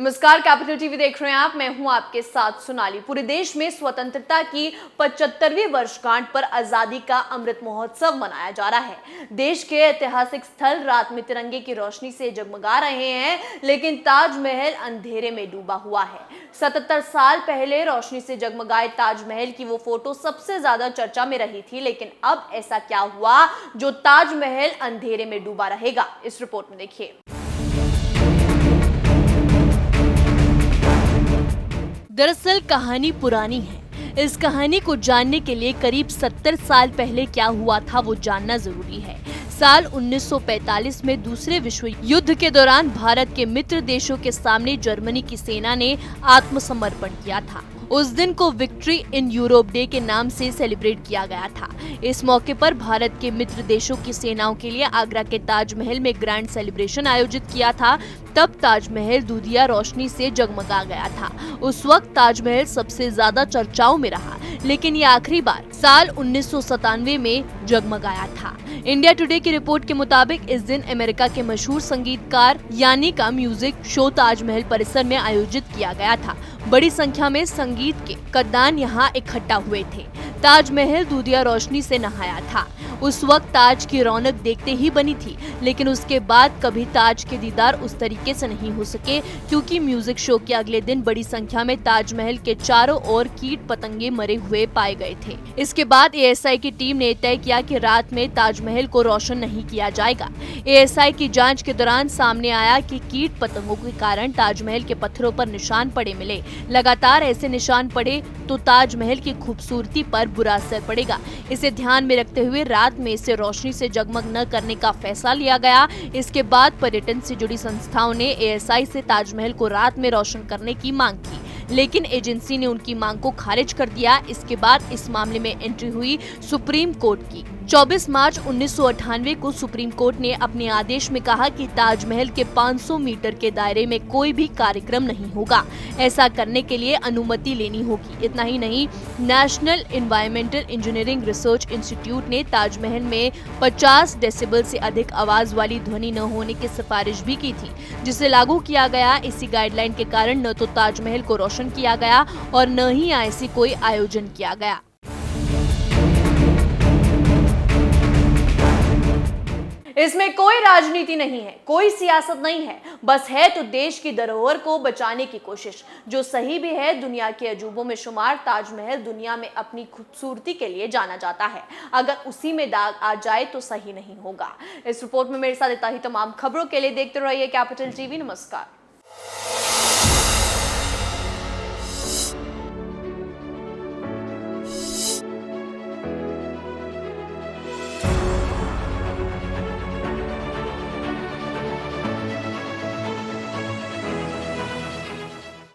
नमस्कार, capital TV देख रहे हैं आप। मैं हूं आपके साथ सोनाली। पूरे देश में स्वतंत्रता की 75वीं वर्षगांठ पर आजादी का अमृत महोत्सव मनाया जा रहा है। देश के ऐतिहासिक स्थल रात में तिरंगे की रोशनी से जगमगा रहे हैं, लेकिन ताजमहल अंधेरे में डूबा हुआ है। 77 साल पहले रोशनी से जगमगाए ताजमहल की वो फोटो सबसे ज्यादा चर्चा में रही थी, लेकिन अब ऐसा क्या हुआ जो ताजमहल अंधेरे में डूबा रहेगा? इस रिपोर्ट में देखिए। दरअसल कहानी पुरानी है। इस कहानी को जानने के लिए करीब 70 साल पहले क्या हुआ था वो जानना जरूरी है। साल 1945 में दूसरे विश्व युद्ध के दौरान भारत के मित्र देशों के सामने जर्मनी की सेना ने आत्मसमर्पण किया था। उस दिन को विक्ट्री इन यूरोप डे के नाम से सेलिब्रेट किया गया था। इस मौके पर भारत के मित्र देशों की सेनाओं के लिए आगरा के ताजमहल में ग्रैंड सेलिब्रेशन आयोजित किया था। तब ताजमहल दूधिया रोशनी से जगमगा गया था। उस वक्त ताजमहल सबसे ज्यादा चर्चाओं में रहा, लेकिन ये आखिरी बार साल 1997 में जगमगाया था। इंडिया टुडे की रिपोर्ट के मुताबिक इस दिन अमेरिका के मशहूर संगीतकार यानी का म्यूजिक शो ताजमहल परिसर में आयोजित किया गया था। बड़ी संख्या में संगीत के कद्दान यहाँ इकट्ठा हुए थे। ताजमहल दूधिया रोशनी से नहाया था। उस वक्त ताज की रौनक देखते ही बनी थी, लेकिन उसके बाद कभी ताज के दीदार उस तरीके से नहीं हो सके, क्योंकि म्यूजिक शो के अगले दिन बड़ी संख्या में ताजमहल के चारों ओर कीट पतंगे मरे हुए पाए गए थे। इसके बाद एएसआई की टीम ने तय किया कि रात में ताजमहल को रोशन नहीं किया जाएगा। एएसआई की जांच के दौरान सामने आया कि कीट पतंगों के कारण ताजमहल के पत्थरों पर निशान पड़े मिले। लगातार ऐसे निशान पड़े तो ताजमहल की खूबसूरती पर बुरा असर पड़ेगा। इसे ध्यान में रखते हुए रात में इसे रोशनी से जगमग न करने का फैसला लिया गया। इसके बाद पर्यटन से जुड़ी संस्थाओं ने एएसआई से ताजमहल को रात में रोशन करने की मांग की, लेकिन एजेंसी ने उनकी मांग को खारिज कर दिया। इसके बाद इस मामले में एंट्री हुई सुप्रीम कोर्ट की। 24 मार्च 1998 को सुप्रीम कोर्ट ने अपने आदेश में कहा कि ताजमहल के 500 मीटर के दायरे में कोई भी कार्यक्रम नहीं होगा। ऐसा करने के लिए अनुमति लेनी होगी। इतना ही नहीं, national environmental engineering research institute ने ताजमहल में 50 डेसिबल से अधिक आवाज वाली ध्वनि न होने की सिफारिश भी की थी, जिसे लागू किया गया। इसी गाइडलाइन के कारण न तो ताजमहल को रोशन किया गया और न ही ऐसी कोई आयोजन किया गया। इसमें कोई राजनीति नहीं है, कोई सियासत नहीं है, बस है तो देश की धरोहर को बचाने की कोशिश, जो सही भी है। दुनिया के अजूबों में शुमार ताजमहल दुनिया में अपनी खूबसूरती के लिए जाना जाता है। अगर उसी में दाग आ जाए तो सही नहीं होगा। इस रिपोर्ट में मेरे साथ इतना ही। तमाम खबरों के लिए देखते रहिए कैपिटल टीवी। नमस्कार।